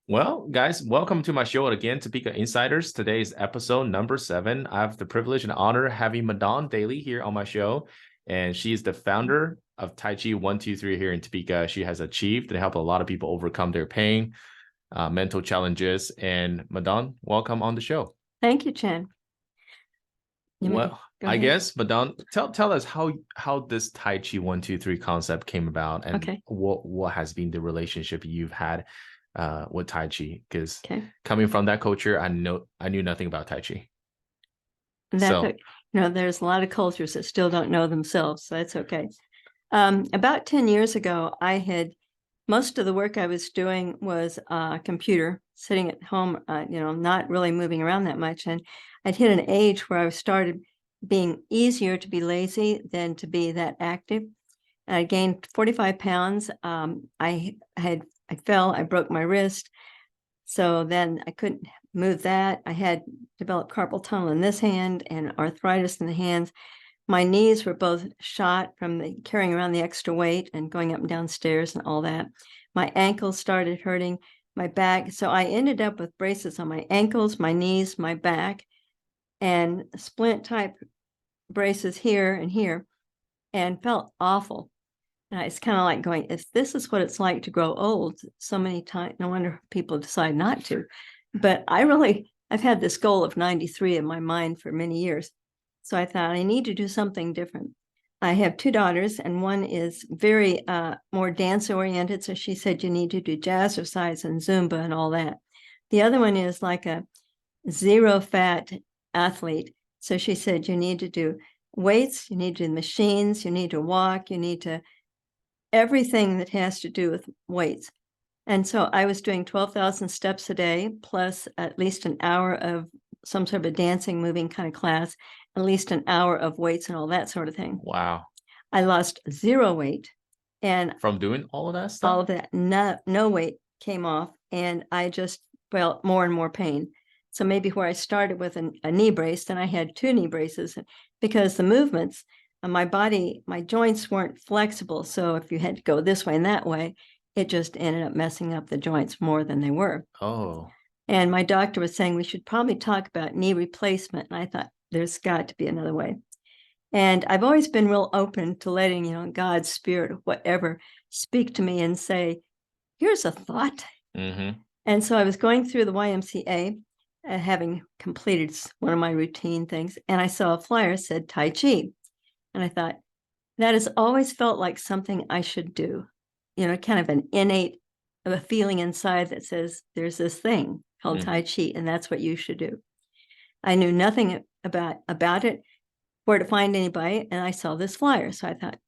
Well, guys, welcome to my show again, Topeka Insiders. Today's episode number 7. I have the privilege and honor of having Madon Dailey here on my show, and she is the founder of Tai Chi 123 here in Topeka. She has achieved and helped a lot of people overcome their pain, mental challenges. And Madon, welcome on the show. Thank you, Chen. Well, I guess, Madon, tell us how this Tai Chi 123 concept came about, and what has been the relationship you've had with Tai Chi, because coming from that culture, I knew nothing about Tai Chi. There's a lot of cultures that still don't know themselves, so that's okay. About 10 years ago, most of the work I was doing was computer, sitting at home, not really moving around that much. And I'd hit an age where I started being easier to be lazy than to be that active. And I gained 45 pounds. I fell, I broke my wrist. So then I couldn't move that. I had developed carpal tunnel in this hand and arthritis in the hands. My knees were both shot from carrying around the extra weight and going up and down stairs and all that. My ankles started hurting, my back. So I ended up with braces on my ankles, my knees, my back, and splint type braces here and here, and felt awful. It's kind of like going, if this is what it's like to grow old so many times, no wonder people decide not to. But I've had this goal of 93 in my mind for many years. So I thought I need to do something different. I have 2 daughters, and one is very more dance oriented. So she said, you need to do jazzercise and Zumba and all that. The other one is like a zero fat athlete. So she said, you need to do weights, you need to do machines, you need to walk, you need to everything that has to do with weights. And so I was doing 12,000 steps a day, plus at least an hour of some sort of a dancing, moving kind of class, at least an hour of weights and all that sort of thing. Wow. I lost 0 weight. And from doing all of that stuff? All of that, no weight came off. And I just felt more and more pain. So maybe where I started with a knee brace, then I had 2 knee braces, because the movements, my body, my joints weren't flexible. So if you had to go this way and that way, it just ended up messing up the joints more than they were. Oh. And my doctor was saying we should probably talk about knee replacement. And I thought there's got to be another way. And I've always been real open to letting, God's spirit, whatever, speak to me and say, here's a thought. Mm-hmm. And so I was going through the YMCA, having completed one of my routine things, and I saw a flyer that said Tai Chi. And I thought, that has always felt like something I should do, kind of an innate of a feeling inside that says there's this thing called Tai Chi, and that's what you should do. I knew nothing about it, where to find anybody, and I saw this flyer. So I thought,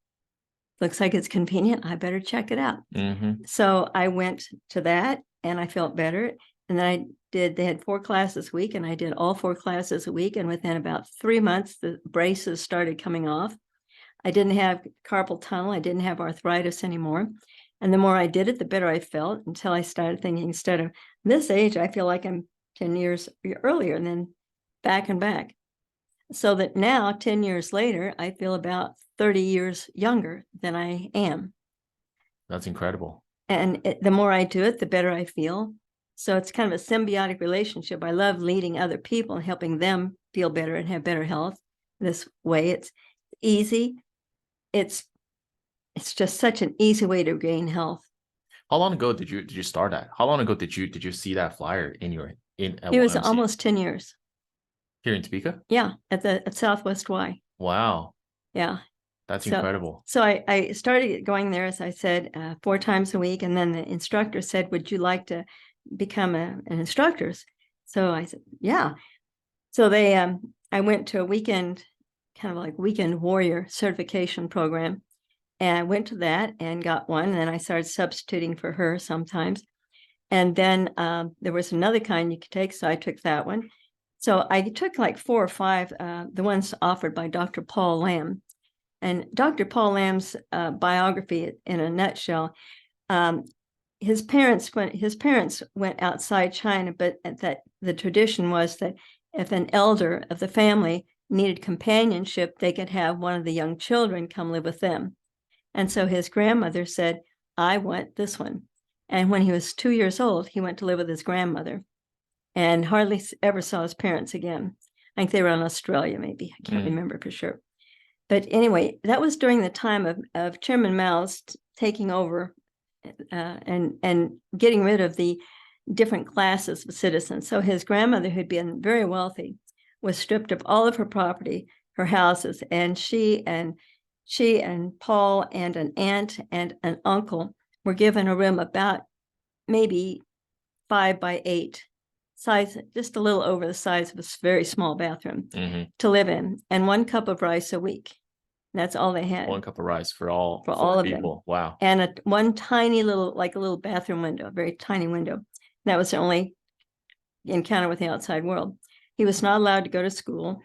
looks like it's convenient. I better check it out. Mm-hmm. So I went to that, and I felt better. And then they had 4 classes a week, and I did all 4 classes a week. And within about 3 months, the braces started coming off. I didn't have carpal tunnel. I didn't have arthritis anymore. And the more I did it, the better I felt, until I started thinking, instead of this age, I feel like I'm 10 years earlier, and then back and back. So that now, 10 years later, I feel about 30 years younger than I am. That's incredible. And the more I do it, the better I feel. So it's kind of a symbiotic relationship. I love leading other people and helping them feel better and have better health. This way, it's easy. It's just such an easy way to gain health. How long ago did you start that? How long ago did you see that flyer in It was almost 10 years. Here in Topeka? Yeah, at Southwest Y. Wow. Yeah. That's incredible. So I started going there, as I said, 4 times a week. And then the instructor said, would you like to become an instructor? So I said, yeah. So I went to a weekend, kind of like weekend warrior certification program. And I went to that and got one. And then I started substituting for her sometimes. And then there was another kind you could take. So I took that one. So I took like 4 or 5, the ones offered by Dr. Paul Lamb. And Dr. Paul Lamb's biography, in a nutshell, his parents went outside China, but the tradition was that if an elder of the family needed companionship, they could have one of the young children come live with them. And so his grandmother said, I want this one. And when he was 2 years old, he went to live with his grandmother and hardly ever saw his parents again. I think they were in Australia, maybe. I can't remember for sure. But anyway, that was during the time of Chairman Mao's taking over and getting rid of the different classes of citizens. So his grandmother, who'd been very wealthy, was stripped of all of her property, her houses, and she and Paul and an aunt and an uncle were given a room about maybe 5 by 8 size, just a little over the size of a very small bathroom to live in, and 1 cup of rice a week. That's all they had. 1 cup of rice for all of people. Them. Wow. And one tiny little, like a little bathroom window, a very tiny window. That was the only encounter with the outside world. He was not allowed to go to school.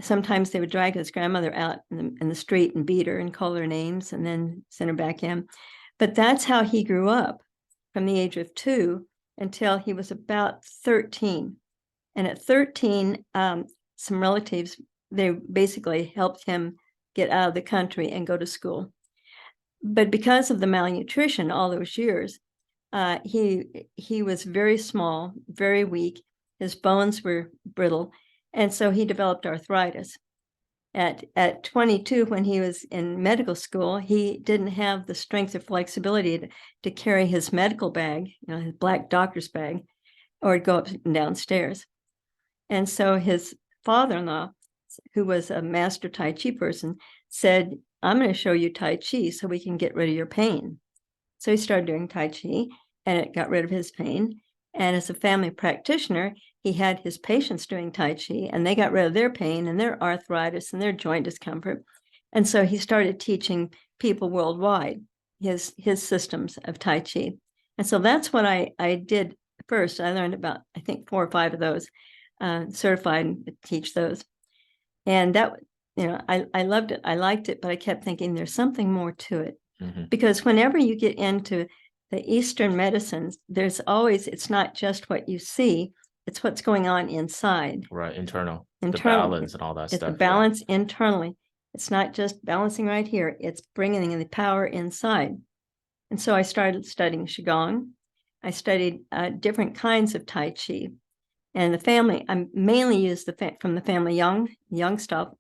Sometimes they would drag his grandmother out in the street and beat her and call her names and then send her back in. But that's how he grew up from the age of 2 until he was about 13. And at 13, some relatives, they basically helped him get out of the country and go to school. But because of the malnutrition all those years, he was very small, very weak. His bones were brittle, and so he developed arthritis. At 22, when he was in medical school, he didn't have the strength or flexibility to carry his medical bag, his black doctor's bag, or go up and down stairs. And so his father-in-law, who was a master Tai Chi person, said, I'm going to show you Tai Chi so we can get rid of your pain. So he started doing Tai Chi, and it got rid of his pain. And as a family practitioner, he had his patients doing Tai Chi, and they got rid of their pain and their arthritis and their joint discomfort. And so he started teaching people worldwide his systems of Tai Chi. And so that's what I did first. I learned about, I think, 4 or 5 of those, certified to teach those. And that, I loved it. I liked it, but I kept thinking there's something more to it. Because whenever you get into the Eastern medicines, there's always, it's not just what you see, it's what's going on inside. Right, internal. The balance and all that stuff. It's the balance internally. It's not just balancing right here, it's bringing in the power inside. And so I started studying Qigong. I studied different kinds of Tai Chi. And the family, I mainly used from the family Yang style.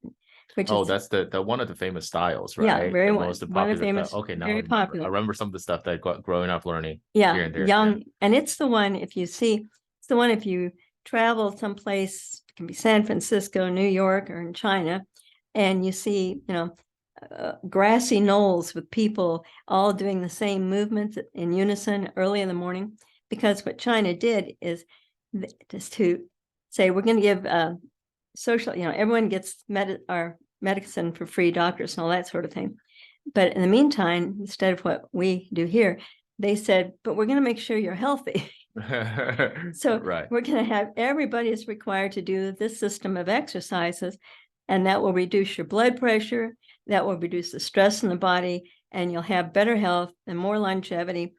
That's the one of the famous styles, right? Yeah, very one of the famous. Okay, now very popular. I remember some of the stuff that I got growing up learning. Yeah, here and there. Yang, and it's the one if you travel someplace, it can be San Francisco, New York, or in China, and you see, grassy knolls with people all doing the same movements in unison early in the morning, because what China did is just to say, we're going to give social, everyone gets medicine for free, doctors and all that sort of thing. But in the meantime, instead of what we do here, they said, but we're going to make sure you're healthy. So we're going to have everybody is required to do this system of exercises, and that will reduce your blood pressure, that will reduce the stress in the body, and you'll have better health and more longevity.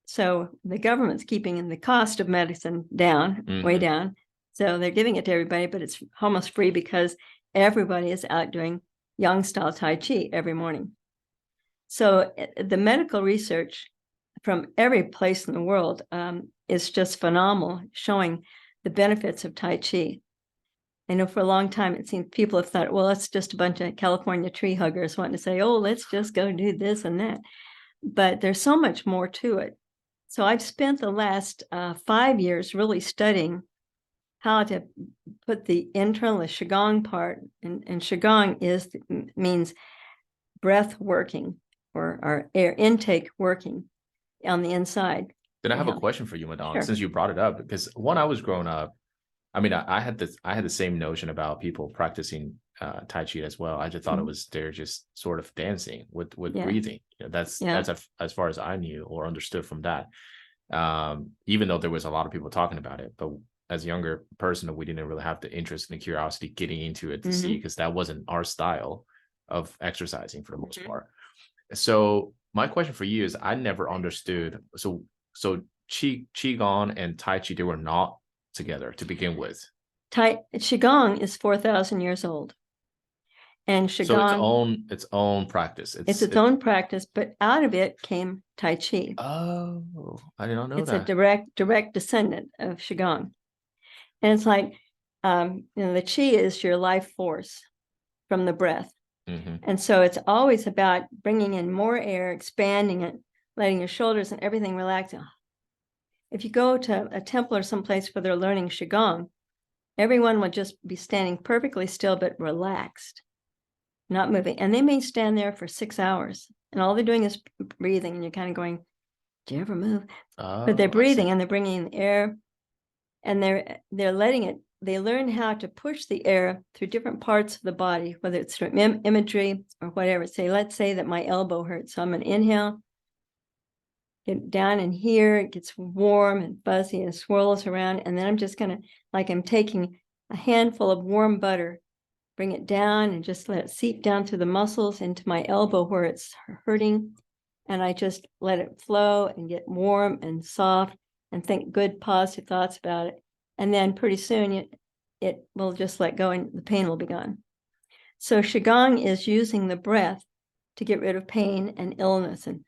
So the government's keeping the cost of medicine down, way down. So they're giving it to everybody, but it's almost free because everybody is out doing Yang style Tai Chi every morning. So the medical research from every place in the world is just phenomenal, showing the benefits of Tai Chi. I know for a long time, it seems people have thought, well, it's just a bunch of California tree huggers wanting to say, oh, let's just go do this and that. But there's so much more to it. So I've spent the last 5 years really studying how to put the internal, the Qigong part, and Qigong means breath working or air intake working on the inside. Then I have a question for you, Madon, since you brought it up, because when I was growing up, I mean, I had the same notion about people practicing Tai Chi as well. I just thought they're just sort of dancing with breathing. That's as far as I knew or understood from that. Even though there was a lot of people talking about it, but as a younger person, we didn't really have the interest and the curiosity getting into it to see, because that wasn't our style of exercising for the most part. So my question for you is, I never understood. So Qigong and Tai Chi, they were not together to begin with. Qigong is 4,000 years old. And So Qigong, its own practice. it's its own practice, but out of it came Tai Chi. Oh, I did not know It's that. a direct descendant of Qigong. And it's like, the Qi is your life force from the breath. And so it's always about bringing in more air, expanding it, letting your shoulders and everything relax. If you go to a temple or someplace where they're learning Qigong, everyone would just be standing perfectly still, but relaxed, not moving. And they may stand there for 6 hours and all they're doing is breathing. And you're kind of going, do you ever move? But they're breathing and they're bringing in the air and they're letting it. They learn how to push the air through different parts of the body, whether it's through imagery or whatever. Let's say that my elbow hurts. So I'm going to inhale, get down in here, it gets warm and fuzzy and swirls around. And then I'm just going to, like I'm taking a handful of warm butter, bring it down and just let it seep down through the muscles into my elbow where it's hurting. And I just let it flow and get warm and soft and think good, positive thoughts about it. And then pretty soon it will just let go and the pain will be gone. So Qigong is using the breath to get rid of pain and illness. And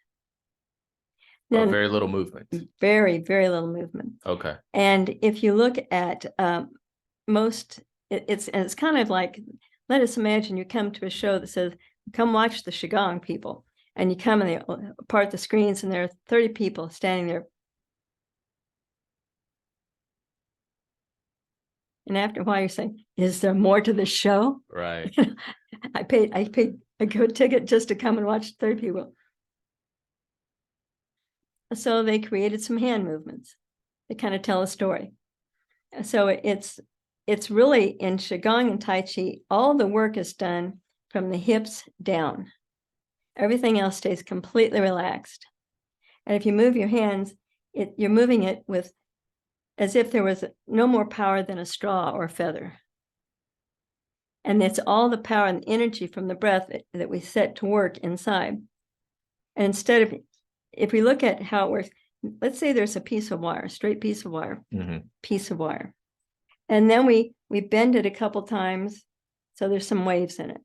then very little movement. Very, very little movement. Okay. And if you look at it's kind of like, let us imagine you come to a show that says, come watch the Qigong people. And you come and they part the screens and there are 30 people standing there. And after a while, you're saying, is there more to the show? Right. I paid a good ticket just to come and watch 30 people. So they created some hand movements that kind of tell a story. So it's really in Qigong and Tai Chi, all the work is done from the hips down. Everything else stays completely relaxed. And if you move your hands, you're moving it with as if there was no more power than a straw or a feather. And it's all the power and energy from the breath that we set to work inside. And instead of, if we look at how it works, let's say there's a piece of wire, straight piece of wire, piece of wire. And then we bend it a couple times, so there's some waves in it.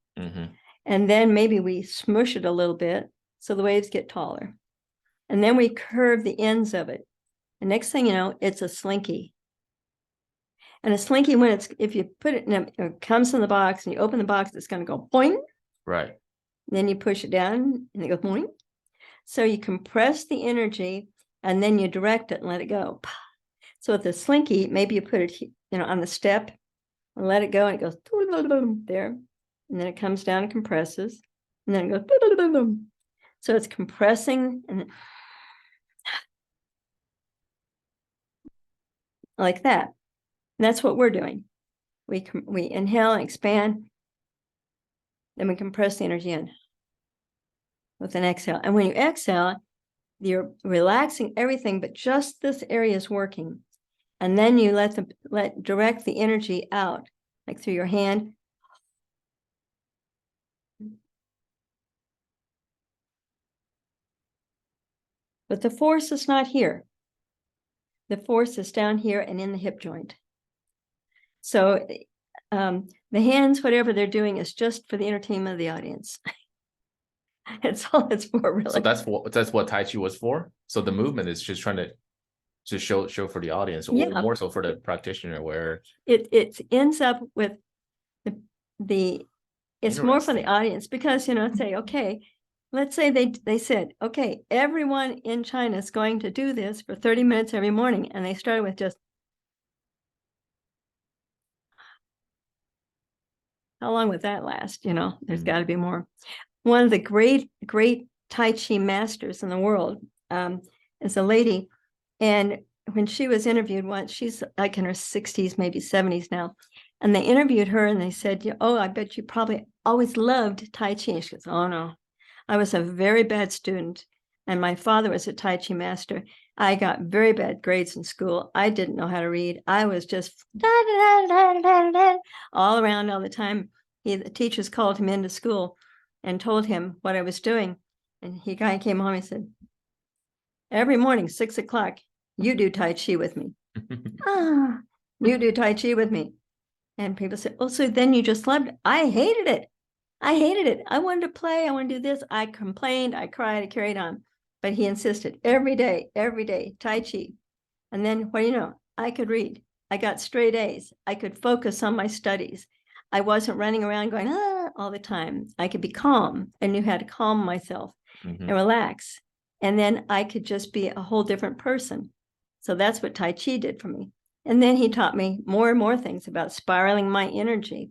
And then maybe we smush it a little bit, so the waves get taller. And then we curve the ends of it. The next thing you know, it's a slinky. And a slinky, if you put it in it comes in the box and you open the box, it's going to go boing. Right. Then you push it down and it goes boing. So you compress the energy and then you direct it and let it go. So with the slinky, maybe you put it, on the step and let it go and it goes there. And then it comes down and compresses. And then it goes. So it's compressing and like that. And that's what we're doing. We inhale and expand. Then we compress the energy in with an exhale. And when you exhale, you're relaxing everything, but just this area is working. And then you direct the energy out, like through your hand. But the force is not here. The force is down here and in the hip joint. So the hands, whatever they're doing, is just for the entertainment of the audience. It's all it's for, really. So that's what Tai Chi was for. So the movement is just trying to just show for the audience, or more so for the practitioner, where it ends up with it's more for the audience, because say, okay, let's say they said, okay, everyone in China is going to do this for 30 minutes every morning, and they started with just, how long would that last? There's got to be more. One of the great Tai Chi masters in the world is a lady, and when she was interviewed once, she's like in her 60s, maybe 70s now, and they interviewed her and they said, oh, I bet you probably always loved Tai Chi. And she goes, oh no, I was a very bad student, and my father was a Tai Chi master. I got very bad grades in school. I didn't know how to read. I was just all around all the time. The teachers called him into school and told him what I was doing. And he came home and said, every morning, 6 o'clock, you do Tai Chi with me. You do Tai Chi with me. And people said, oh, so then you just loved it. I hated it. I hated it. I wanted to play. I want to do this. I complained. I cried. I carried on. But he insisted every day, Tai Chi. And then, what do you know? I could read. I got straight A's. I could focus on my studies. I wasn't running around going, all the time. I could be calm. I knew how to calm myself and relax. And then I could just be a whole different person. So that's what Tai Chi did for me. And then he taught me more and more things about spiraling my energy,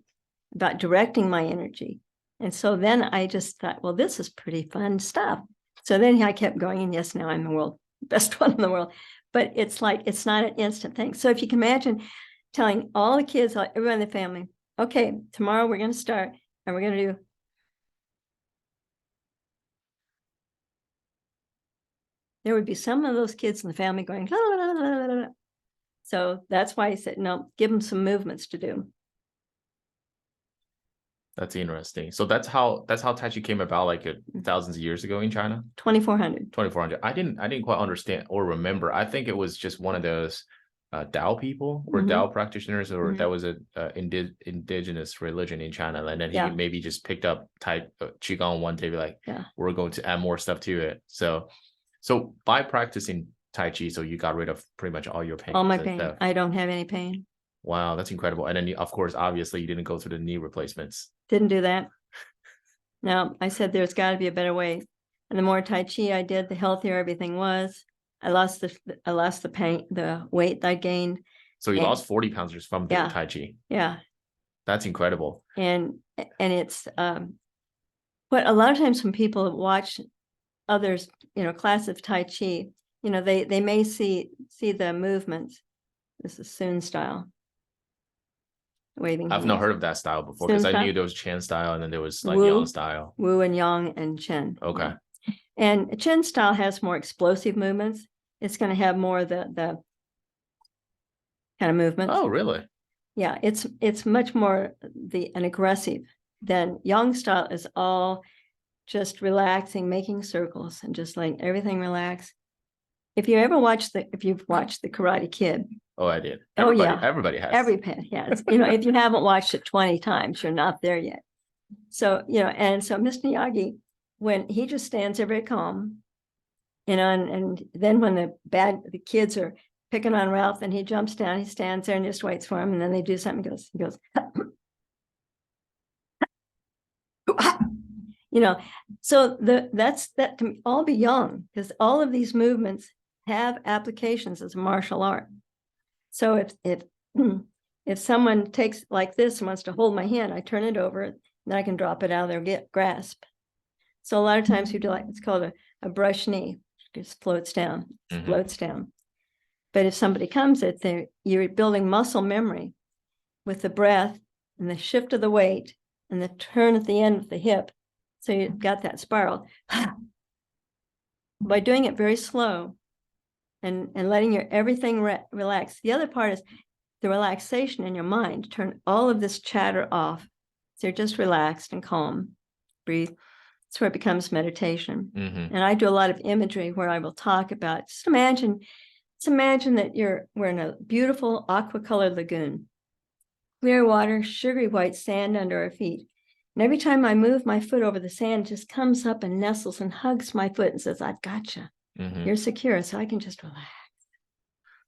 about directing my energy. And so then I just thought, well, this is pretty fun stuff. So then I kept going, and yes, now I'm the best one in the world. But it's like, it's not an instant thing. So if you can imagine telling all the kids, everyone in the family, okay, tomorrow we're going to start, and we're going to do. There would be some of those kids in the family going, la, la, la, la, la, la. So that's why I said, no, give them some movements to do. That's interesting. So that's how Tai Chi came about, like thousands of years ago in China. 2400. 2400. I didn't quite understand or remember. I think it was just one of those Tao people or Tao practitioners, or that was a indigenous religion in China, and then he maybe just picked up Qigong one day, like, we're going to add more stuff to it. So by practicing Tai Chi, so you got rid of pretty much all your pain. All my pain. I don't have any pain. Wow, that's incredible. And then, of course, obviously, you didn't go through the knee replacements. Didn't do that. No, I said there's got to be a better way. And the more Tai Chi I did, the healthier everything was. I lost the pain, the weight I gained. So you lost 40 pounds just from doing Tai Chi. Yeah. That's incredible. And it's what a lot of times when people watch others, class of Tai Chi, they may see the movements. This is Sun style. Waving. I've not heard of that style before, because I knew there was Chen style and then there was like Wu, Yang style. Wu and Yang and Chen. Okay. And Chen style has more explosive movements. It's going to have more of the kind of movements. Oh, really? Yeah, it's much more an aggressive. Then Yang style is all just relaxing, making circles, and just letting everything relax. If you've watched the Karate Kid. Oh, I did. Everybody has. Every pen has. If you haven't watched it 20 times, you're not there yet. So, and so Mr. Miyagi, when he just stands there very calm, and then when the kids are picking on Ralph, and he jumps down, he stands there and just waits for him, and then they do something, he goes, so that can all be young, because all of these movements have applications as a martial art. So if someone takes like this and wants to hold my hand, I turn it over, then I can drop it out of their grasp. So a lot of times you do it's called a brush knee. It just floats down, floats down. But if somebody comes you're building muscle memory with the breath and the shift of the weight and the turn at the end of the hip. So you've got that spiral. By doing it very slow and letting everything relax. The other part is the relaxation in your mind. Turn all of this chatter off. So you're just relaxed and calm. Breathe. That's where it becomes meditation. And I do a lot of imagery where I will talk about, just imagine that we're in a beautiful aqua-colored lagoon. Clear water, sugary white sand under our feet. And every time I move my foot over the sand, it just comes up and nestles and hugs my foot and says, I've got you. You're secure, so I can just relax.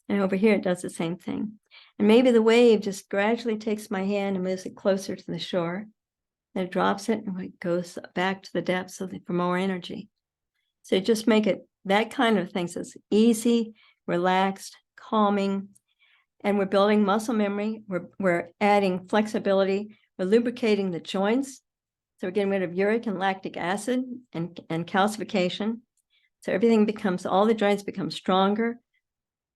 And over here, it does the same thing. And maybe the wave just gradually takes my hand and moves it closer to the shore. Then it drops it and it goes back to the depths for more energy. So just make it that kind of thing. So it's easy, relaxed, calming, and we're building muscle memory. We're adding flexibility. We're lubricating the joints. So we're getting rid of uric and lactic acid and calcification. So all the joints become stronger,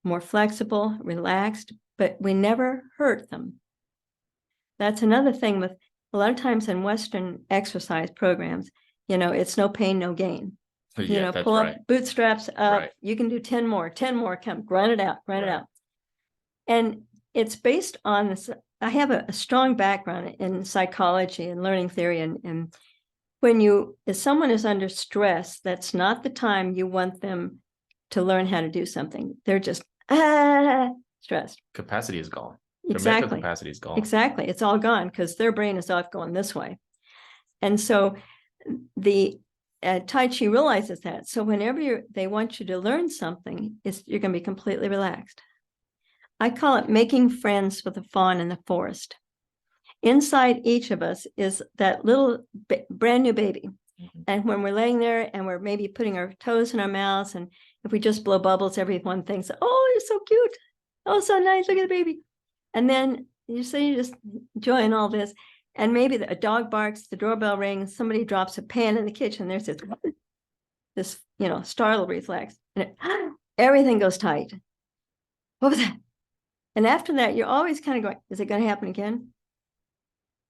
more flexible, relaxed, but we never hurt them. That's another thing with a lot of times in Western exercise programs, it's no pain, no gain. Pull up, bootstraps up, you can do 10 more, come, grind it out. And it's based on this. I have a strong background in psychology and learning theory. And if someone is under stress, that's not the time you want them to learn how to do something. They're just stressed. Capacity is gone. Exactly. Capacity is gone. Exactly. It's all gone because their brain is off going this way. And so the Tai Chi realizes that. So whenever they want you to learn something, you're going to be completely relaxed. I call it making friends with the fawn in the forest. Inside each of us is that little brand new baby. And when we're laying there and we're maybe putting our toes in our mouths, and if we just blow bubbles, everyone thinks, oh, you're so cute. Oh, so nice. Look at the baby. And then you're just enjoying all this. And maybe a dog barks, the doorbell rings, somebody drops a pan in the kitchen. There's this startle reflex. And everything goes tight. What was that? And after that, you're always kind of going, is it going to happen again?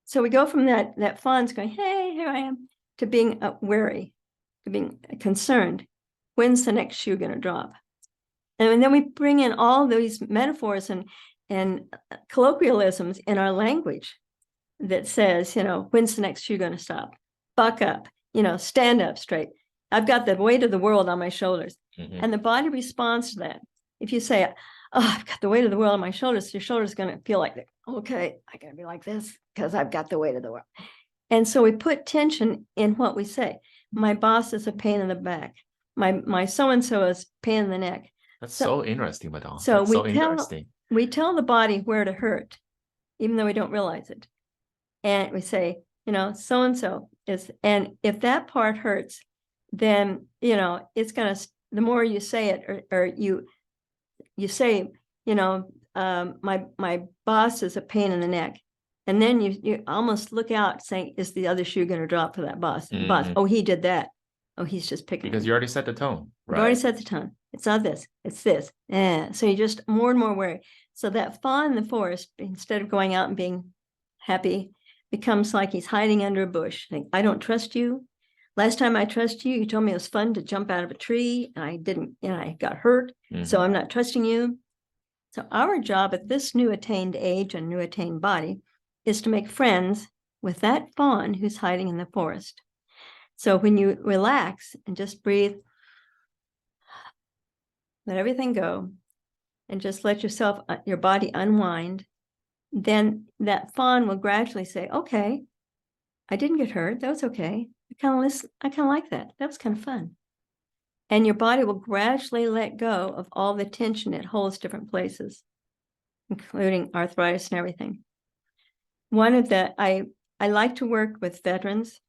So we go from that fawn's going, hey, here I am, to being wary, to being concerned. When's the next shoe going to drop? And then we bring in all these metaphors and colloquialisms in our language that says, when's the next shoe going to stop? Buck up, stand up straight. I've got the weight of the world on my shoulders. And the body responds to that. If you say, oh, I've got the weight of the world on my shoulders, your shoulder's going to feel like, okay, I got to be like this because I've got the weight of the world. And so we put tension in what we say. My boss is a pain in the back. My so-and-so is pain in the neck. That's so interesting, Madon. So That's we tell the body where to hurt, even though we don't realize it. And we say, so-and-so is, and if that part hurts, then, it's going to, the more you say it, or you say, my boss is a pain in the neck. And then you almost look out saying, is the other shoe going to drop for that boss? Boss, oh, he did that. Oh, he's just picking. Because you already set the tone. Right? You already set the tone. It's not this, it's this. So you just more and more wary. So that fawn in the forest, instead of going out and being happy, becomes like he's hiding under a bush. Like, I don't trust you. Last time I trusted you, you told me it was fun to jump out of a tree, and I didn't, I got hurt. So I'm not trusting you. So our job at this new attained age and new attained body is to make friends with that fawn who's hiding in the forest. So when you relax and just breathe, let everything go, and just let yourself, your body unwind, then that fawn will gradually say, okay, I didn't get hurt. That was okay. I kind of like that. That was kind of fun. And your body will gradually let go of all the tension it holds different places, including arthritis and everything. I like to work with veterans.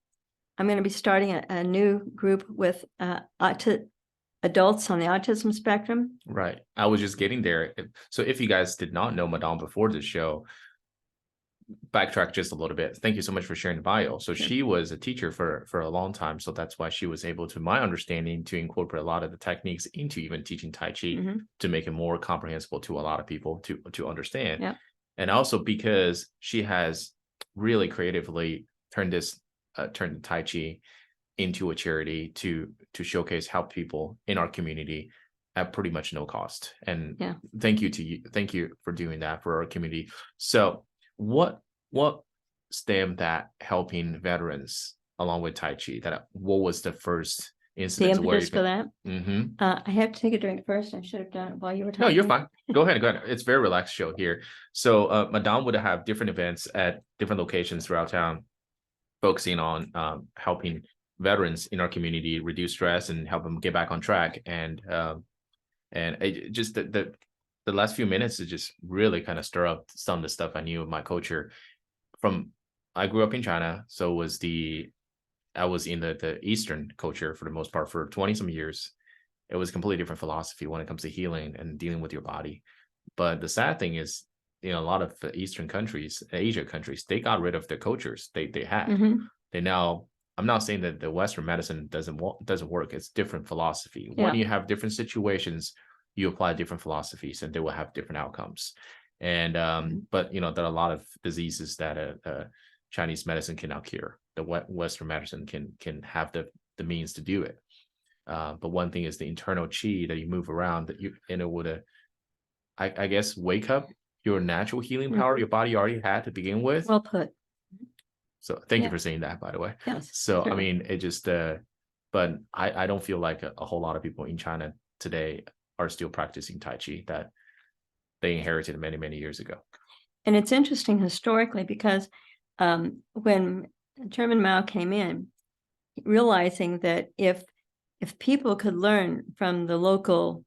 I'm going to be starting a new group with adults on the autism spectrum. Right. I was just getting there. So if you guys did not know Madon before the show, backtrack just a little bit. Thank you so much for sharing the bio. So she was a teacher for a long time. So that's why she was able, to my understanding, to incorporate a lot of the techniques into even teaching Tai Chi to make it more comprehensible to a lot of people to understand. Yeah. And also because she has really creatively turned the Tai Chi into a charity to showcase, help people in our community at pretty much no cost. And thank you for doing that for our community. So what stemmed that helping veterans along with Tai Chi? What was the first incident? The impetus for that? I have to take a drink first. I should have done it while you were talking. No, you're fine. Go ahead. It's a very relaxed show here. So Madon would have different events at different locations throughout town, focusing on helping veterans in our community reduce stress and help them get back on track. And just the last few minutes to just really kind of stir up some of the stuff I knew of my culture. I grew up in China, so I was in the Eastern culture for the most part for 20 some years. It was a completely different philosophy when it comes to healing and dealing with your body. But the sad thing is, a lot of Eastern countries, Asia countries, they got rid of the cultures they had. They now, I'm not saying that the Western medicine doesn't work. It's different philosophy. When you have different situations, you apply different philosophies and they will have different outcomes. And but there are a lot of diseases that Chinese medicine cannot cure. The Western medicine can have the means to do it. But one thing is the internal chi that you move around, that would I guess wake up your natural healing power your body already had to begin with. Well put. So thank you for saying that, by the way. Yes. So sure. I mean, it just but I don't feel like a whole lot of people in China today are still practicing Tai Chi that they inherited many, many years ago. And it's interesting historically because when Chairman Mao came in, realizing that if people could learn from the local,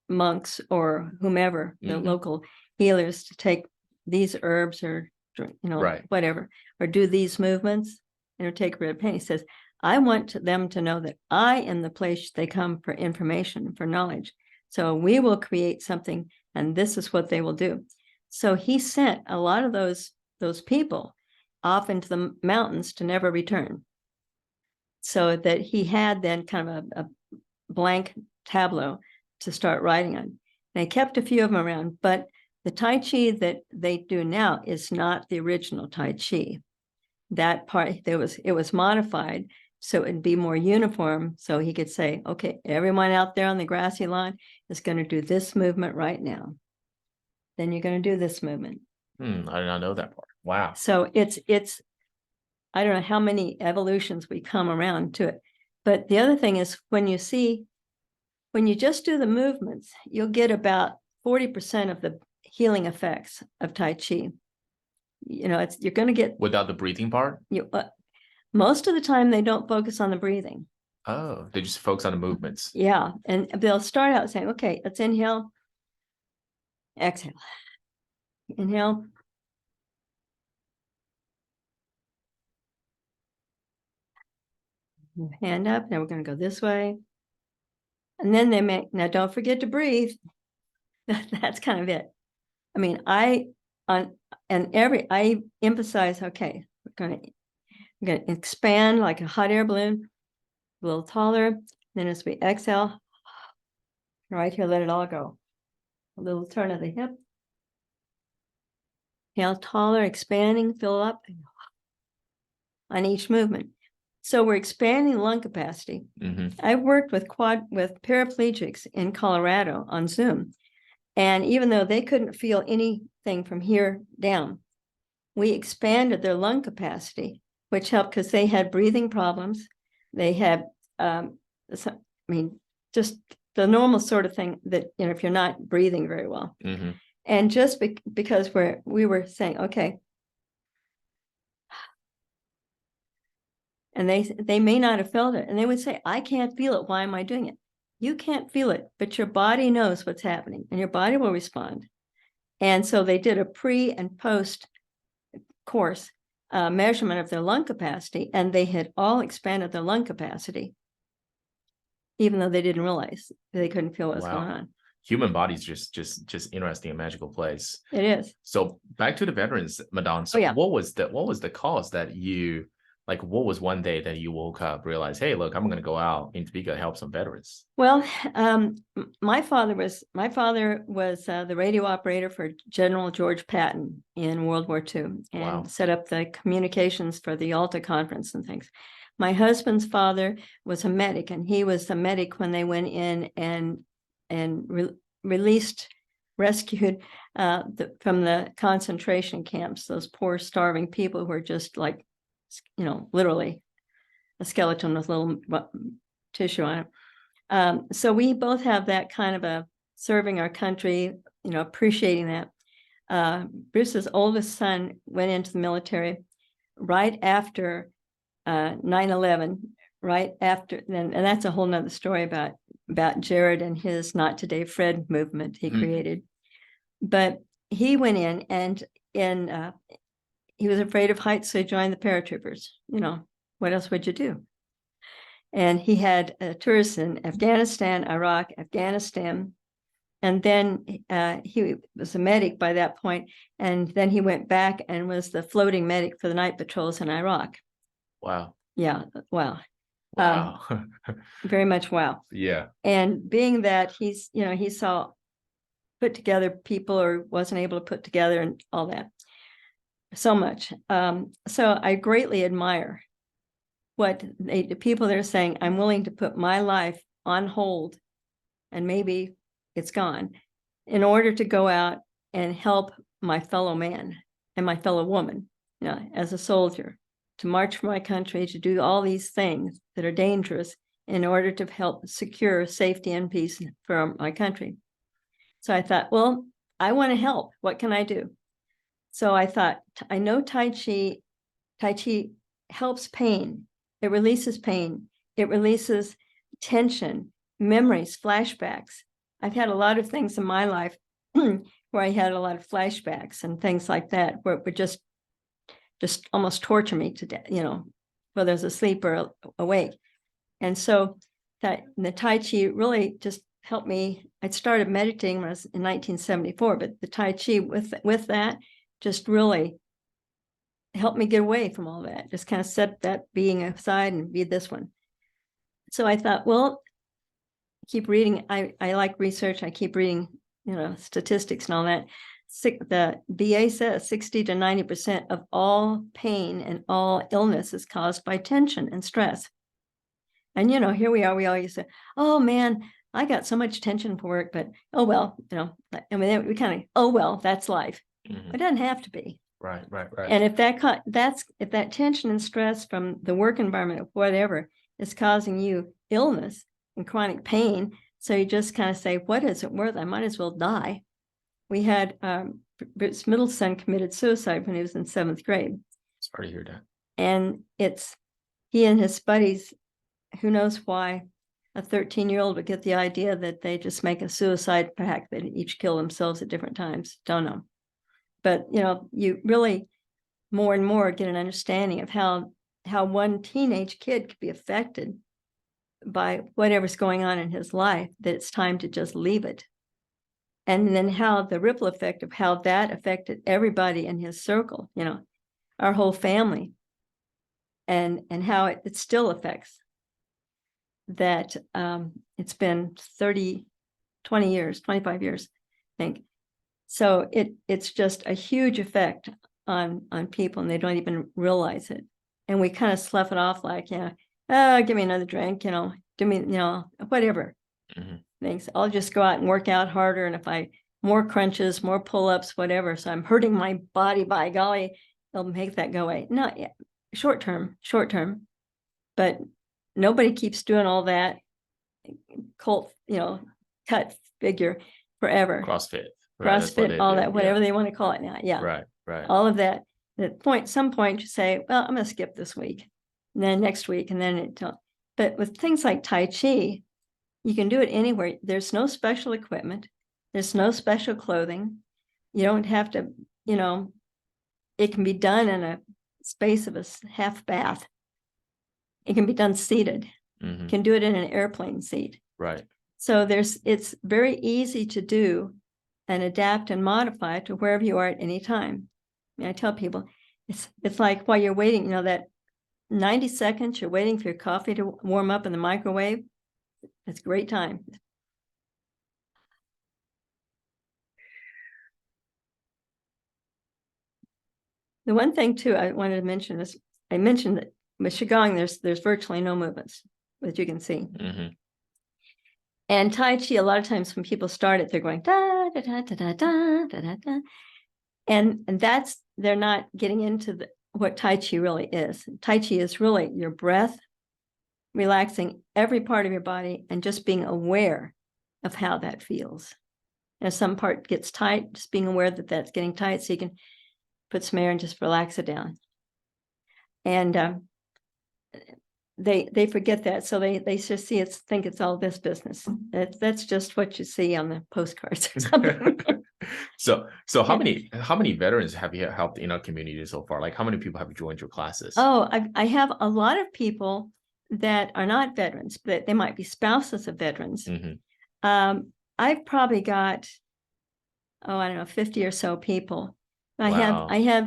monks or whomever, the local healers, to take these herbs or whatever, or do these movements, take rid of pain. He says, I want them to know that I am the place they come for information, for knowledge. So we will create something, and this is what they will do. So he sent a lot of those people off into the mountains to never return. So that he had then kind of a blank tableau to start writing on. And I kept a few of them around, but the Tai Chi that they do now is not the original Tai Chi. That part, it was modified so it'd be more uniform. So he could say, okay, everyone out there on the grassy lawn is going to do this movement right now. Then you're going to do this movement. I did not know that part. Wow. So it's I don't know how many evolutions we come around to it. But the other thing is when you just do the movements, you'll get about 40% of the healing effects of Tai Chi. You're going to get... Without the breathing part? Most of the time, they don't focus on the breathing. Oh, they just focus on the movements. Yeah. And they'll start out saying, okay, let's inhale, exhale, inhale, hand up. Now we're going to go this way. And then now don't forget to breathe. That's kind of it. I mean, I emphasize, okay, we're going to expand like a hot air balloon, a little taller. Then as we exhale, right here, let it all go. A little turn of the hip. Inhale, taller, expanding, fill up on each movement. So we're expanding lung capacity. I've worked with paraplegics in Colorado on Zoom. And even though they couldn't feel anything from here down, we expanded their lung capacity, which helped because they had breathing problems. They had, just the normal sort of thing that, if you're not breathing very well. And just because we were saying, okay, and they may not have felt it. And they would say, I can't feel it. Why am I doing it? You can't feel it, but your body knows what's happening and your body will respond. And so they did a pre and post course measurement of their lung capacity, and they had all expanded their lung capacity, even though they didn't realize they couldn't feel what was going on. Human body's just interesting and magical place. It is. So back to the veterans, Madon. So what was the cause that you... Like, what was one day that you woke up, realized, hey, look, I'm going to go out in Topeka and help some veterans? Well, my father was the radio operator for General George Patton in World War II and set up the communications for the Yalta Conference and things. My husband's father was a medic, and he was the medic when they went in and rescued from the concentration camps, those poor starving people who were just like, literally a skeleton with little tissue on it. So we both have that kind of a serving our country, appreciating that. Bruce's oldest son went into the military right after 9/11, right after then, and that's a whole nother story about Jared and his Not Today Fred movement he created. But he went in and he was afraid of heights, so he joined the paratroopers. What else would you do? And he had tours in Afghanistan, Iraq, Afghanistan. And then he was a medic by that point. And then he went back and was the floating medic for the night patrols in Iraq. Wow. Yeah. Wow. Wow. Very much wow. Yeah. And being that he saw put together people or wasn't able to put together and all that. So much. So I greatly admire what the people that are saying, I'm willing to put my life on hold and maybe it's gone in order to go out and help my fellow man and my fellow woman, as a soldier, to march for my country, to do all these things that are dangerous in order to help secure safety and peace for my country. So I thought, well, I want to help. What can I do? So I thought, I know Tai Chi Tai Chi helps pain. It releases pain. It releases tension, memories, flashbacks. I've had a lot of things in my life where I had a lot of flashbacks and things like that, where it would just almost torture me to death, whether I was asleep or awake. And so that the Tai Chi really just helped me. I started meditating when I was in 1974, but the Tai Chi with that just really helped me get away from all that, just kind of set that being aside and be this one. So I thought, well, keep reading. I like research. I keep reading, statistics and all that. The VA says 60 to 90% of all pain and all illness is caused by tension and stress. And, here we are, we always say, oh man, I got so much tension for work, but oh, well, I mean, we kind of, oh, well, that's life. Mm-hmm. It doesn't have to be. Right. And if that tension and stress from the work environment or whatever is causing you illness and chronic pain, so you just kind of say, what is it worth? I might as well die. We had Bruce's middle son committed suicide when he was in 7th grade. Sorry to hear that. And he and his buddies, who knows why a 13-year-old would get the idea that they just make a suicide pact, that each kill themselves at different times. Don't know. But, you really more and more get an understanding of how one teenage kid could be affected by whatever's going on in his life, that it's time to just leave it. And then how the ripple effect of how that affected everybody in his circle, our whole family, and how it still affects that. It's been 20 years, 25 years, I think. So it's just a huge effect on people, and they don't even realize it. And we kind of slough it off like, give me another drink, do me, whatever. Mm-hmm. Things. I'll just go out and work out harder. And if more crunches, more pull-ups, whatever. So I'm hurting my body, by golly, they'll make that go away. Not yet. Short term. But nobody keeps doing all that cult, cut figure forever. CrossFit, all that, whatever they want to call it now. Yeah. Right. All of that. At some point you say, well, I'm going to skip this week, and then next week, and then but with things like Tai Chi, you can do it anywhere. There's no special equipment. There's no special clothing. You don't have to, it can be done in a space of a half bath. It can be done seated. Mm-hmm. You can do it in an airplane seat. Right. So it's very easy to do and adapt and modify to wherever you are at any time. I mean, I tell people, it's like while you're waiting, that 90 seconds, you're waiting for your coffee to warm up in the microwave. It's a great time. The one thing too I wanted to mention is, I mentioned that with Qigong, there's virtually no movements, as you can see. Mm-hmm. And Tai Chi, a lot of times when people start it, they're going da da da da da da da da da, and that's, they're not getting into what Tai Chi really is. Tai Chi is really your breath, relaxing every part of your body, and just being aware of how that feels. And if some part gets tight, just being aware that that's getting tight, so you can put some air and just relax it down. And they forget that, so they just think it's all this business. That's just what you see on the postcards or something. So how many veterans have you helped in our community so far? Like, how many people have joined your classes? Oh, I have a lot of people that are not veterans, but they might be spouses of veterans. Mm-hmm. I've probably got, I don't know, 50 or so people. Wow. I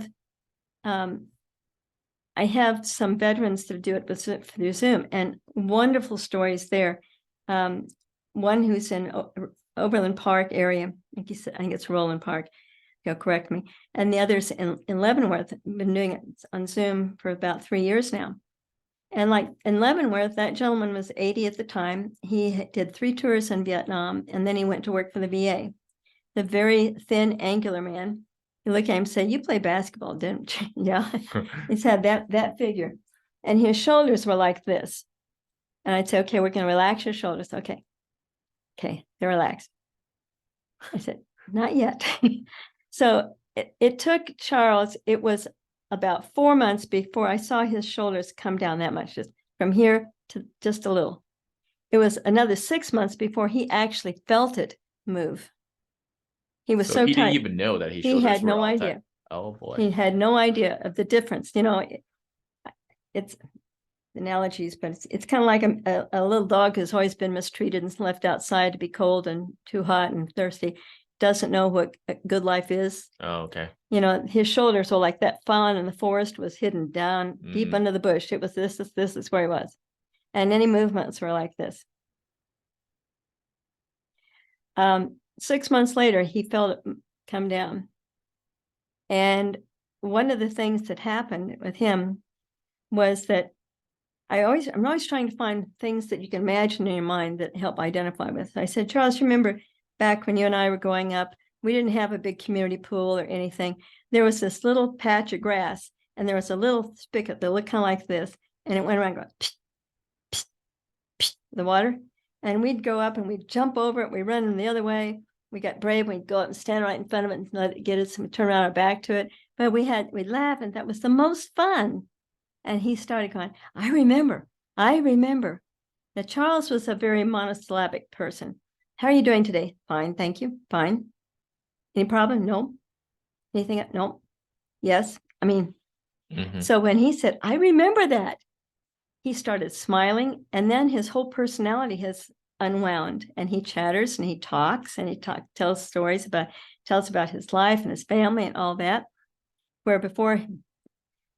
have some veterans that do it through Zoom, and wonderful stories there. One who's in Overland Park area, I think it's Roland Park, he'll correct me, and the others in Leavenworth. Been doing it on Zoom for about 3 years now. And like in Leavenworth, that gentleman was 80 at the time. He did 3 tours in Vietnam, and then he went to work for the VA. The very thin, angular man. He looked at him and said, "You play basketball, didn't you?" Yeah. He's had that figure. And his shoulders were like this. And I'd say, "Okay, we're going to relax your shoulders." Okay, they're relaxed. I said, "Not yet." So it took Charles, it was about 4 months before I saw his shoulders come down that much, just from here to just a little. It was another 6 months before he actually felt it move. He was so he tight. didn't even know that his He shoulders had were no all idea. tight. Oh boy. He had no idea of the difference. You know, it's analogies, but it's kind of like a little dog who's always been mistreated and left outside to be cold and too hot and thirsty, doesn't know what a good life is. Oh, okay. You know, his shoulders were like that fawn in the forest was hidden down deep under the bush. It was this is where he was. And any movements were like this. 6 months later, he felt it come down. And one of the things that happened with him was that I'm always trying to find things that you can imagine in your mind that help identify with. I said, Charles, remember back when you and I were growing up, we didn't have a big community pool or anything. There was this little patch of grass, and there was a little spigot that looked kind of like this, and it went around going, psh, psh, psh, the water. And we'd go up and we'd jump over it. We'd run the other way. We got brave. We'd go up and stand right in front of it and let it get us and turn around our back to it. But we'd laugh, and that was the most fun. And he started going, I remember. Now, Charles was a very monosyllabic person. How are you doing today? Fine, thank you. Fine. Any problem? No. Anything? No. Yes. I mean, so when he said, I remember that, he started smiling, and then his whole personality has unwound, and he chatters and he talks and he tells stories tells about his life and his family and all that, where before.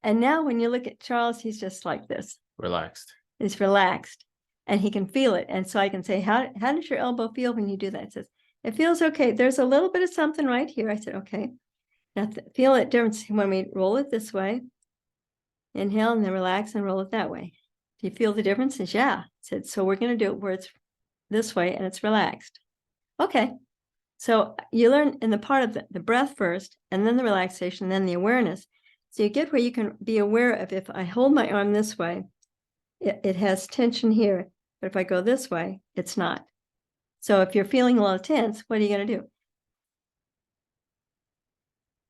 And now when you look at Charles, he's just like this. Relaxed. He's relaxed and he can feel it. And so I can say, how does your elbow feel when you do that? It says, it feels okay. There's a little bit of something right here. I said, okay. Now feel it difference when we roll it this way. Inhale and then relax and roll it that way. Do you feel the difference? He says, yeah. I said, so we're going to do it where it's this way and it's relaxed. Okay. So you learn in the part of the breath first, and then the relaxation, then the awareness. So you get where you can be aware of, if I hold my arm this way, it has tension here, but if I go this way, it's not. So if you're feeling a little tense, what are you going to do?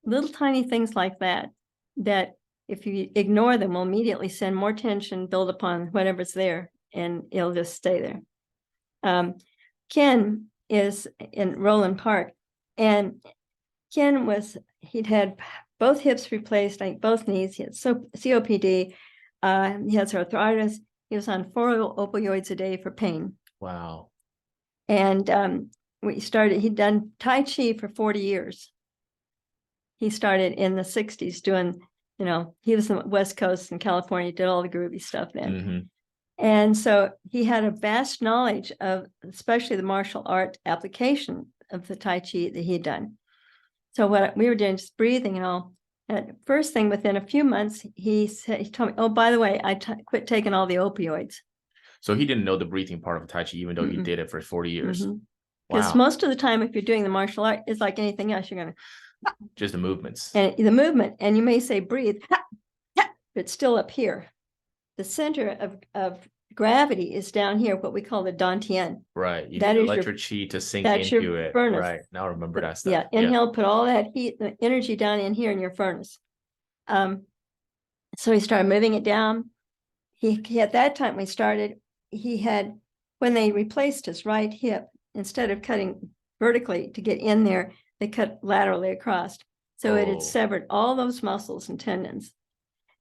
Little tiny things like that if you ignore them, will immediately send more tension, build upon whatever's there, and it'll just stay there. Ken is in Roland Park, and Ken he'd had both hips replaced, like both knees. He had COPD. He has arthritis. He was on 4 opioids a day for pain. Wow. And he'd done Tai Chi for 40 years. He started in the 60s doing, he was on the West Coast in California, did all the groovy stuff then. And so he had a vast knowledge of, especially the martial art application of the Tai Chi that he had done. So what we were doing, just breathing and all. And first thing, within a few months, he told me, oh, by the way, I quit taking all the opioids. So he didn't know the breathing part of Tai Chi, even though he did it for 40 years. Because most of the time, if you're doing the martial art, it's like anything else. You're going to just the movements. And the movement, and you may say breathe, but it's still up here. The center of gravity is down here, what we call the dantian. Right. You need to let your chi to sink into it. Furnace. Right. Now remember that stuff. Yeah. Inhale, put all that heat, the energy down in here in your furnace. So he started moving it down. He at that time we started, when they replaced his right hip, instead of cutting vertically to get in there, they cut laterally across. So it had severed all those muscles and tendons.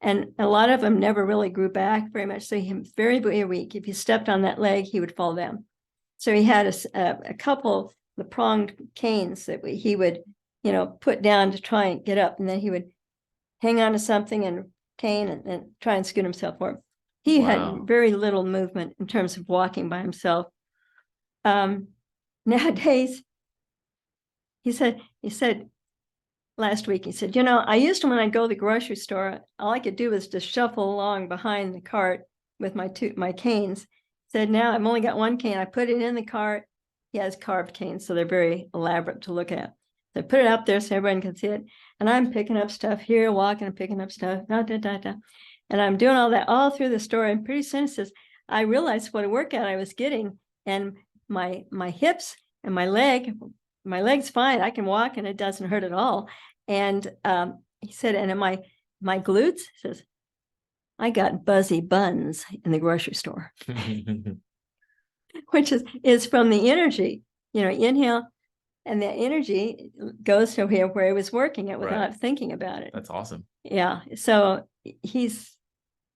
And a lot of them never really grew back very much. So he was very, very weak. If he stepped on that leg, he would fall down. So he had a couple of the pronged canes that he would, put down to try and get up. And then he would hang on to something and cane and try and scoot himself forward. He had very little movement in terms of walking by himself. Nowadays, he said last week, he said, I used to, when I'd go to the grocery store, all I could do was just shuffle along behind the cart with my canes. Said, now I've only got one cane. I put it in the cart. He has carved canes, so they're very elaborate to look at. So I put it up there so everyone can see it. And I'm picking up stuff here, walking and picking up stuff. And I'm doing all that all through the store. And pretty soon it says, I realized what a workout I was getting. And my hips and my leg's fine. I can walk and it doesn't hurt at all. And he said, and my glutes? He says, I got buzzy buns in the grocery store, which is from the energy, inhale, and the energy goes to where he was working it without thinking about it. That's awesome. Yeah. So he's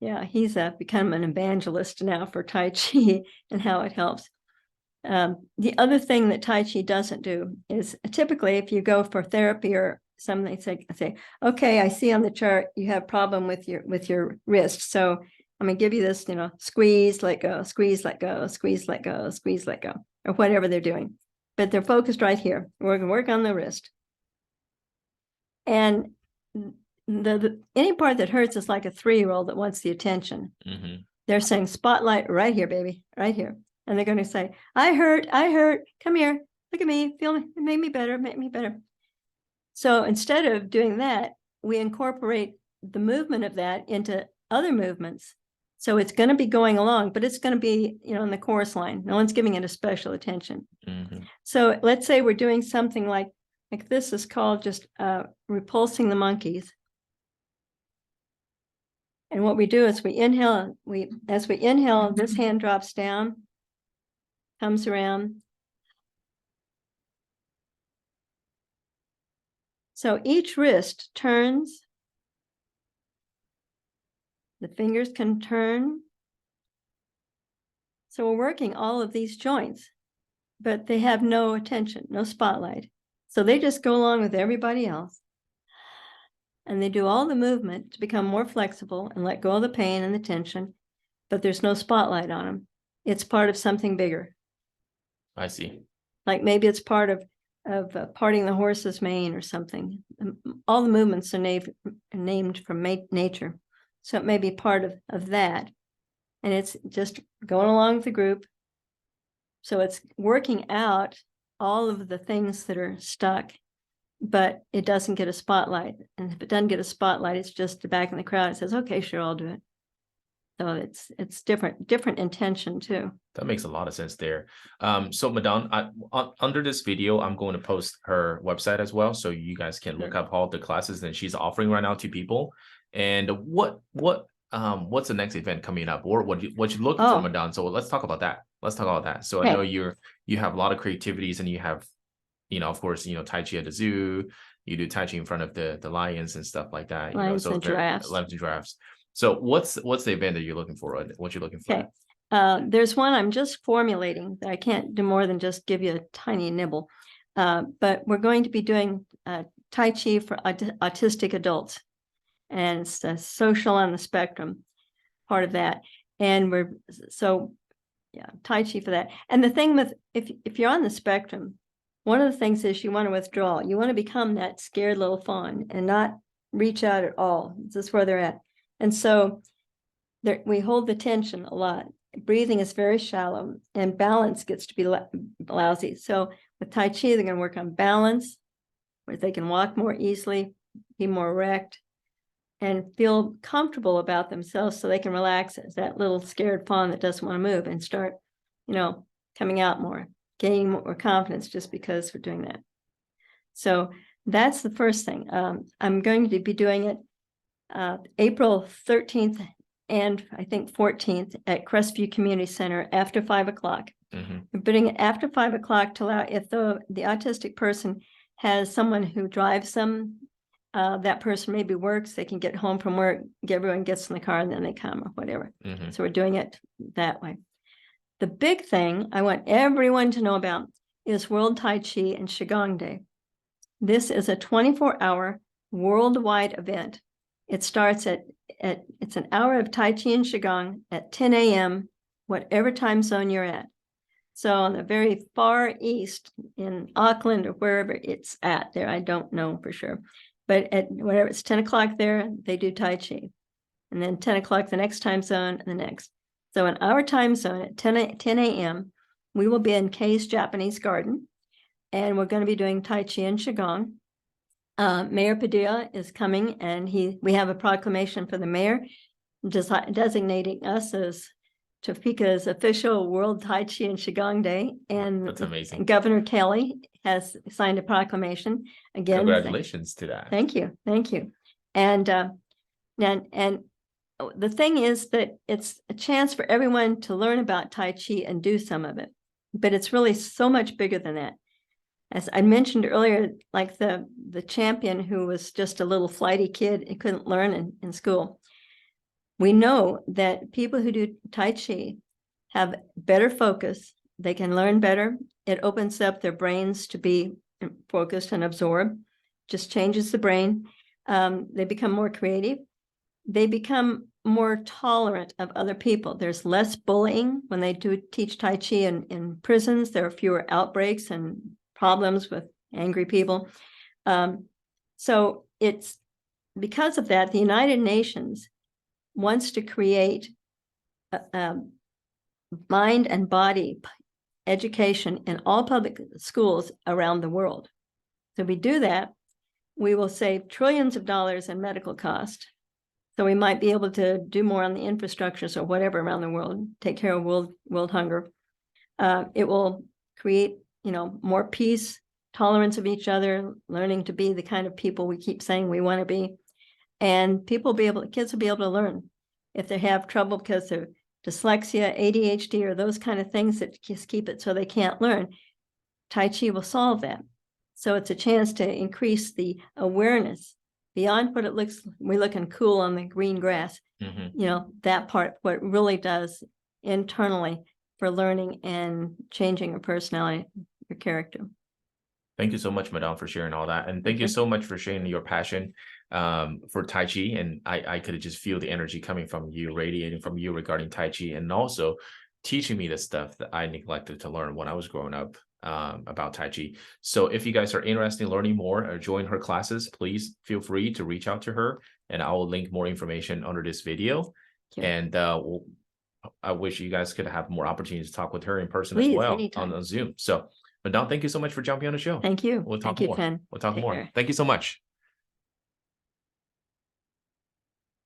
become an evangelist now for Tai Chi and how it helps. The other thing that Tai Chi doesn't do is typically if you go for therapy or something, say, okay, I see on the chart you have a problem with your wrist. So I'm gonna give you this, squeeze, let go, squeeze, let go, squeeze, let go, squeeze, let go, or whatever they're doing. But they're focused right here. We're gonna work on the wrist. And any part that hurts is like a 3-year-old that wants the attention. Mm-hmm. They're saying, spotlight right here, baby, right here. And they're going to say, I hurt, come here, look at me, feel me, make me better. So instead of doing that, we incorporate the movement of that into other movements. So it's going to be going along, but it's going to be, in the chorus line. No one's giving it a special attention. Mm-hmm. So let's say we're doing something like this is called just repulsing the monkeys. And what we do is we inhale, as we inhale, this hand drops down, comes around. So each wrist turns. The fingers can turn. So we're working all of these joints, but they have no attention, no spotlight. So they just go along with everybody else. And they do all the movement to become more flexible and let go of the pain and the tension, but there's no spotlight on them. It's part of something bigger. I see. Like maybe it's part of parting the horse's mane or something. All the movements are named from nature. So it may be part of that. And it's just going along with the group. So it's working out all of the things that are stuck, but it doesn't get a spotlight. And if it doesn't get a spotlight, it's just the back in the crowd. It says, okay, sure, I'll do it. So it's different intention too. That makes a lot of sense there. So Madon, under this video, I'm going to post her website as well, so you guys can look up all the classes that she's offering right now to people. And what's the next event coming up, or what you looking for, Madon? So let's talk about that. So I know you have a lot of creativities, and you have, of course, Tai Chi at the zoo. You do Tai Chi in front of the lions and stuff like that. Lions and giraffes. So what's the event that you're looking for? What you're looking for? Okay. There's one I'm just formulating that I can't do more than just give you a tiny nibble. But we're going to be doing Tai Chi for autistic adults. And it's the social on the spectrum part of that. And Tai Chi for that. And the thing with, if you're on the spectrum, one of the things is you want to withdraw. You want to become that scared little fawn and not reach out at all. This is where they're at. And so we hold the tension a lot. Breathing is very shallow, and balance gets to be lousy. So with Tai Chi, they're going to work on balance, where they can walk more easily, be more erect, and feel comfortable about themselves so they can relax as that little scared fawn that doesn't want to move and start, coming out more, gaining more confidence just because we're doing that. So that's the first thing. I'm going to be doing it April 13th and I think 14th at Crestview Community Center after 5 o'clock. Mm-hmm. We're putting it after 5 o'clock to allow, if the autistic person has someone who drives them, that person maybe works, they can get home from work, everyone gets in the car and then they come or whatever. Mm-hmm. So we're doing it that way. The big thing I want everyone to know about is World Tai Chi and Qigong Day. This is a 24-hour worldwide event. It starts it's an hour of Tai Chi and Qigong at 10 a.m., whatever time zone you're at. So on the very far east in Auckland or wherever it's at there, I don't know for sure. But at whatever, it's 10 o'clock there, they do Tai Chi. And then 10 o'clock the next time zone and the next. So in our time zone at 10 a.m., we will be in Kay's Japanese Garden. And we're going to be doing Tai Chi and Qigong. Mayor Padilla is coming, and we have a proclamation for the mayor designating us as Topeka's official World Tai Chi and Qigong Day. And that's amazing. Governor Kelly has signed a proclamation. Again, congratulations to that. Thank you. And And the thing is that it's a chance for everyone to learn about Tai Chi and do some of it, but it's really so much bigger than that. As I mentioned earlier, like the champion who was just a little flighty kid and couldn't learn in school. We know that people who do Tai Chi have better focus. They can learn better. It opens up their brains to be focused and absorb, just changes the brain. They become more creative. They become more tolerant of other people. There's less bullying when they do teach Tai Chi in prisons. There are fewer outbreaks and problems with angry people. So it's because of that, the United Nations wants to create mind and body education in all public schools around the world. So if we do that, we will save trillions of dollars in medical cost. So we might be able to do more on the infrastructures or whatever around the world, take care of world hunger. It will create, more peace, tolerance of each other, learning to be the kind of people we keep saying we want to be. And kids will be able to learn. If they have trouble because of dyslexia, ADHD, or those kind of things that just keep it so they can't learn, Tai Chi will solve that. So it's a chance to increase the awareness beyond what it looks, we're looking cool on the green grass, that part, what it really does internally for learning and changing your personality, your character. Thank you so much, Madon, for sharing all that. And thank you so much for sharing your passion for Tai Chi. And I could just feel the energy coming from you, radiating from you regarding Tai Chi, and also teaching me the stuff that I neglected to learn when I was growing up about Tai Chi. So if you guys are interested in learning more or join her classes, please feel free to reach out to her, and I will link more information under this video. And I wish you guys could have more opportunities to talk with her in person as well on Zoom. So Madon, thank you so much for jumping on the show. Thank you. We'll talk more. Pen. We'll talk Take more. Care. Thank you so much.